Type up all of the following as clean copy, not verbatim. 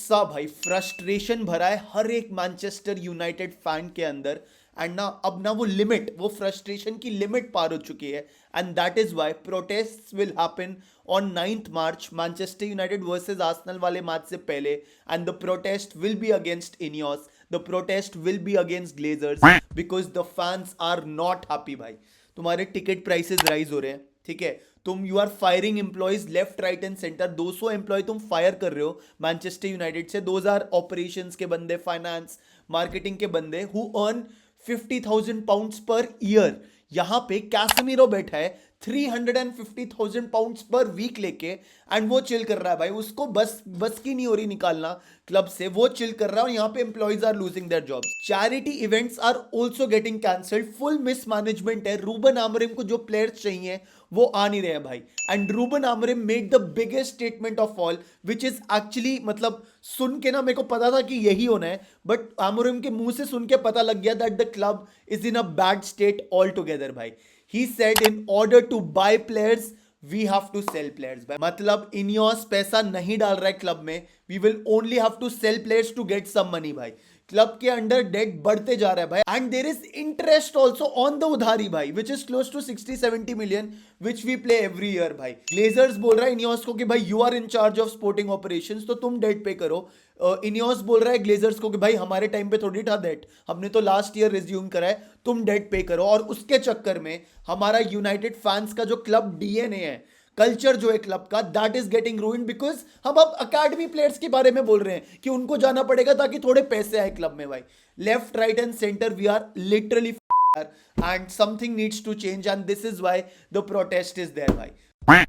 गुस्सा भाई, फ्रस्ट्रेशन भरा है हर एक मैनचेस्टर यूनाइटेड फैन के अंदर। एंड ना अब ना वो फ्रस्ट्रेशन की लिमिट पार हो चुकी है। And that is why protest will happen on 9th March, Manchester United versus Arsenal वाले मैच से पहले। And the protest will be against Ineos, the protest will be against Glazers, because the fans are not happy भाई। तुम्हारे ticket prices rise हो रहे हैं, ठीक है, तुम you are firing employees left right and centre, 200 employee तुम fire कर रहे हो मैनचेस्टर यूनाइटेड से। 2000 ऑपरेशंस के बंदे, फाइनेंस, मार्केटिंग के बंदे who earn 50,000 pounds per year. यहां पे कैसेमीरो बैठा है 350,000 पाउंड्स पर वीक लेके, एंड वो चिल कर रहा है भाई। उसको बस बस की नहीं हो रही निकालना क्लब से, वो चिल कर रहा है। और यहाँ पे employees are losing their jobs, charity events are also getting cancelled, full mismanagement है। रूबन आमोरिम को जो प्लेयर्स चाहिए वो आ नहीं रहे हैं भाई। And Ruben Amorim made the biggest statement of all, which is actually मतलब सुन के ना मेरे को पता था कि यही होना है, बट आमोरिम के मुंह से सुन के पता लग गया that the club is in a bad state all together भाई। He said in order to buy players we have to sell players भाई। मतलब इनियोस पैसा नहीं डाल रहा है क्लब में, we will only have to sell players to get some money भाई। क्लब के अंडर डेट बढ़ते जा रहा है भाई, and there is interest also on the उधारी भाई, which is close to 60-70 million which we play every year भाई। ग्लेजर्स बोल रहा है इनियोस को कि भाई you are in charge of sporting operations, तो तुम डेट पे करो। इनियोस बोल रहा है ग्लेजर्स को कि भाई हमारे टाइम पे थोड़ी था डेट, हमने तो लास्ट ईयर रिज्यूम करा है, तुम डेट पे करो। और उसके चक्कर में हमारा यूनाइटेड फैंस का जो क्लब डीएनए है, कल्चर जो है क्लब का, that is getting ruined, because हम अब अकेडमी प्लेयर्स के बारे में बोल रहे हैं कि उनको जाना पड़ेगा ताकि थोड़े पैसे आए क्लब में भाई। Left right and centre we are literally and something needs to change, and this is why the protest is there भाई।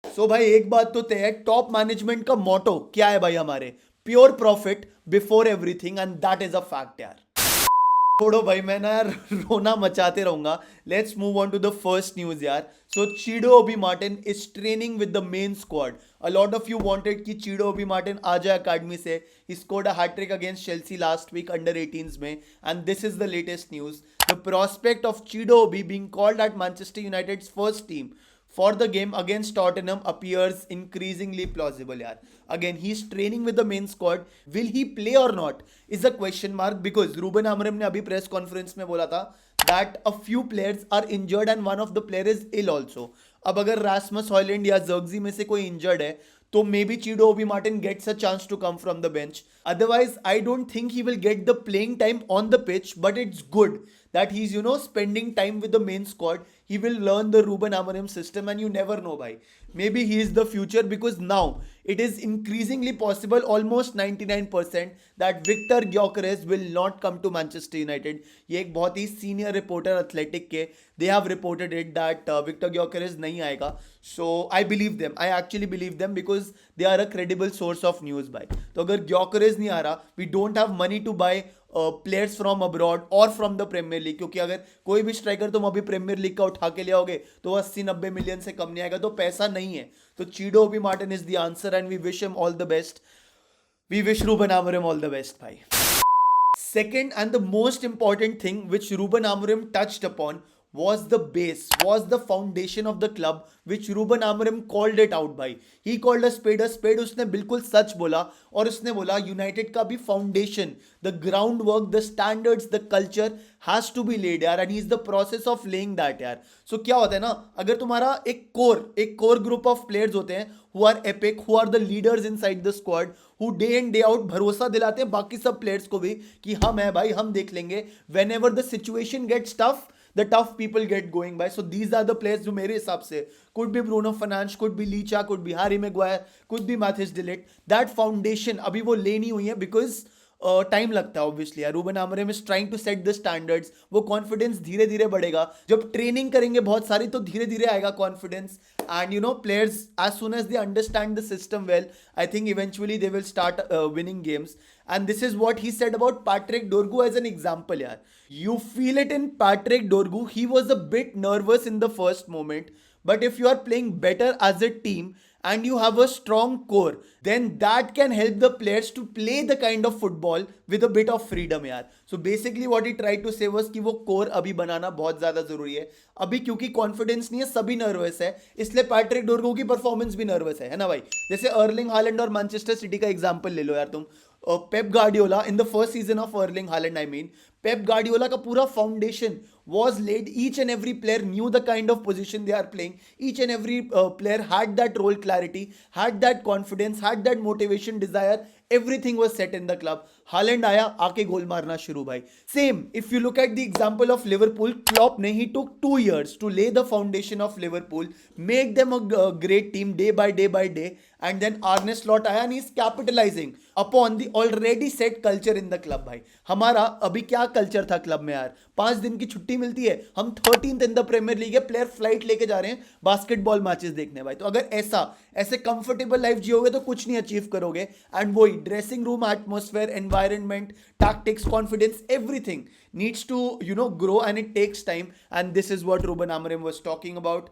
सो भाई एक बात तो तय है, टॉप मैनेजमेंट का मोटो क्या है भाई हमारे, pure profit before everything, and that is a fact यार। छोड़ो भाई, मैं ना यार रोना मचाते रहूंगा। Let's move on to the first news यार। So Chido Obi Martin is training with the main squad. A lot of you wanted कि चीडो ओबी मार्टिन आ जाए अकेडमी से। He scored a hat trick against Chelsea last week under 18s में, and this is the latest news. The prospect of Chido Obi being called at Manchester United's first team for the game against Tottenham appears increasingly plausible yaar. Again, he's training with the main squad. Will he play or not is a question mark, because Ruben Amorim ने अभी press conference में बोला था that a few players are injured and one of the player is ill also. अब अगर Rasmus Højlund या Zirkzee में से कोई injured है तो maybe Chido Obi Martin gets a chance to come from the bench. Otherwise, I don't think he will get the playing time on the pitch, but it's good that he's, you know, spending time with the main squad. He will learn the Ruben Amorim system, and you never know bhai. Maybe he is the future, because now it is increasingly possible, almost 99%, that Victor Gyökeres will not come to Manchester United. ये एक बहुत ही senior reporter athletic के, they have reported it that Victor Gyökeres नहीं आएगा. So I believe them. I actually believe them because they are a credible source of news भाई. तो अगर Gyökeres नहीं आ रहा, we don't have money to buy players from abroad और from the Premier league, क्योंकि अगर कोई भी स्ट्राइकर तुम अभी प्रीमियर लीग का उठा के ले आओगे तो 80-90 मिलियन से कम नहीं आएगा, तो पैसा नहीं है। तो Chido Obi Martin is the answer, and we wish him all the best. We wish Ruben Amorim all the best भाई। Second and the most important thing which Ruben Amorim touched upon was the base, was the foundation of the club, which Ruben Amorim called it out भाई. He called a spade a spade. उसने बिल्कुल सच बोला, और उसने बोला United का भी foundation, the ground work, the standards, the culture has to be laid यार, and he is the process of laying that यार. सो क्या होता है ना, अगर तुम्हारा एक कोर ग्रुप ऑफ प्लेयर्स होते हैं who are epic, who are the leaders inside the squad, who day in day out भरोसा दिलाते हैं बाकी सब प्लेयर्स को भी कि हम है भाई, हम देख लेंगे, whenever the situation gets tough, the tough people get going by. So these are the players जो मेरे हिसाब से, could be Bruno Fernandes, could be Licha, could be Harry Maguire, could be Mathis de Ligt. That foundation अभी वो लेनी हुई है, because time लगता है ऑब्वियसली यार. Ruben Amorim is trying to set the standards. वो कॉन्फिडेंस धीरे धीरे बढ़ेगा, जब ट्रेनिंग करेंगे बहुत सारी तो धीरे धीरे आएगा confidence. And you know players as soon as they understand the system well, I think eventually they will start winning games. And this is what he said about Patrick Dorgu as an example yaar. You feel it in Patrick Dorgu. He was a bit nervous in the first moment, but if you are playing better as a team and you have a strong core, then that can help the players to play the kind of football with a bit of freedom यार. So basically what he tried to say was कि वो core अभी बनाना बहुत ज़्यादा ज़रूरी है. अभी क्योंकि कॉन्फिडेंस नहीं है, सभी नर्वस है, इसलिए पैट्रिक डोर्गू की परफॉर्मेंस भी नर्वस है ना भाई. जैसे अर्लिंग हालैंड और मैनचेस्टर सिटी का एग्जांपल ले लो यार तुम. Pep Guardiola in the first season of Erling Haaland, I mean Pep Guardiola का पूरा foundation was laid. Each and every player knew the kind of position they are playing. Each and every player had that role clarity, had that confidence, had that motivation, desire. Everything was set in the club. Haaland आया, आके गोल मारना शुरू भाई. Same, if you look at the example of Liverpool, Klopp ने he took 2 years to lay the foundation of Liverpool, make them a great team day by day, and then Arne Slot आया and he's capitalizing upon the already set culture in the club भाई. हमारा अभी क्या culture था club में यार, 5 दिन की छुट्टी मिलती है, हम 13th in the Premier League है, प्लेयर फ्लाइट लेके जा रहे हैं बास्केटबॉल मैचेस देखने भाई. तो अगर ऐसे कंफर्टेबल लाइफ जियोगे तो कुछ नहीं अचीव करोगे. एंड वही dressing room atmosphere, environment, tactics, confidence, everything needs to grow, and it takes time, and this is what Ruben Amorim was talking about.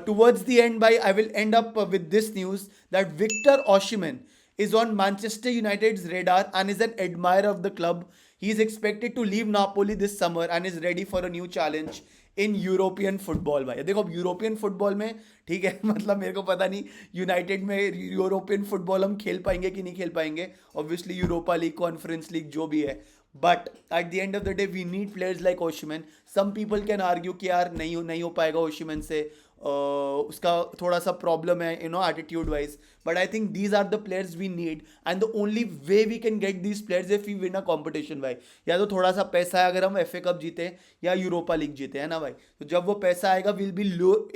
Towards the end, I will end up with this news that Victor Osimhen is on Manchester United's radar and is an admirer of the club. He is expected to leave Napoli this summer and is ready for a new challenge in European football भाई. देखो अब European football में ठीक है, मतलब मेरे को पता नहीं यूनाइटेड में यूरोपियन फुटबॉल हम खेल पाएंगे कि नहीं खेल पाएंगे. Obviously Europa league, conference league, जो भी है, but at the end of the day we need players like Osimhen. Some people can argue कि यार नहीं हो पाएगा ओशिमन से, उसका थोड़ा सा प्रॉब्लम है attitude wise, but I think these are the players we need, and the only way we can get these players if we win a competition भाई. या तो थोड़ा सा पैसा है, अगर हम FA कप जीते या यूरोपा लीग जीते, है ना भाई. तो जब वो पैसा आएगा will be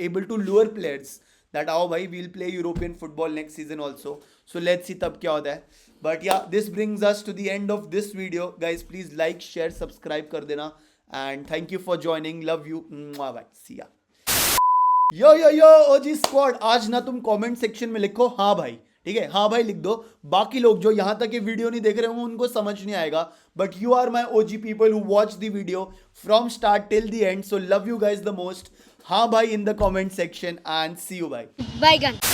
able to lure players that आओ भाई we'll play European football next season also. So let's see तब क्या होता है. But yeah this brings us to the end of this video guys. Please like, share, subscribe कर देना, and thank you for joining. Love you भाई. See या. यो ओजी squad, आज ना तुम कमेंट सेक्शन में लिखो हाँ भाई, ठीक है, हाँ भाई लिख दो. बाकी लोग जो यहां तक ये वीडियो नहीं देख रहे होंगे उनको समझ नहीं आएगा, but you are my OG people who watch the video from start till the end. So love you guys the most. हाँ भाई in the comment section, and see you भाई. Bye gun.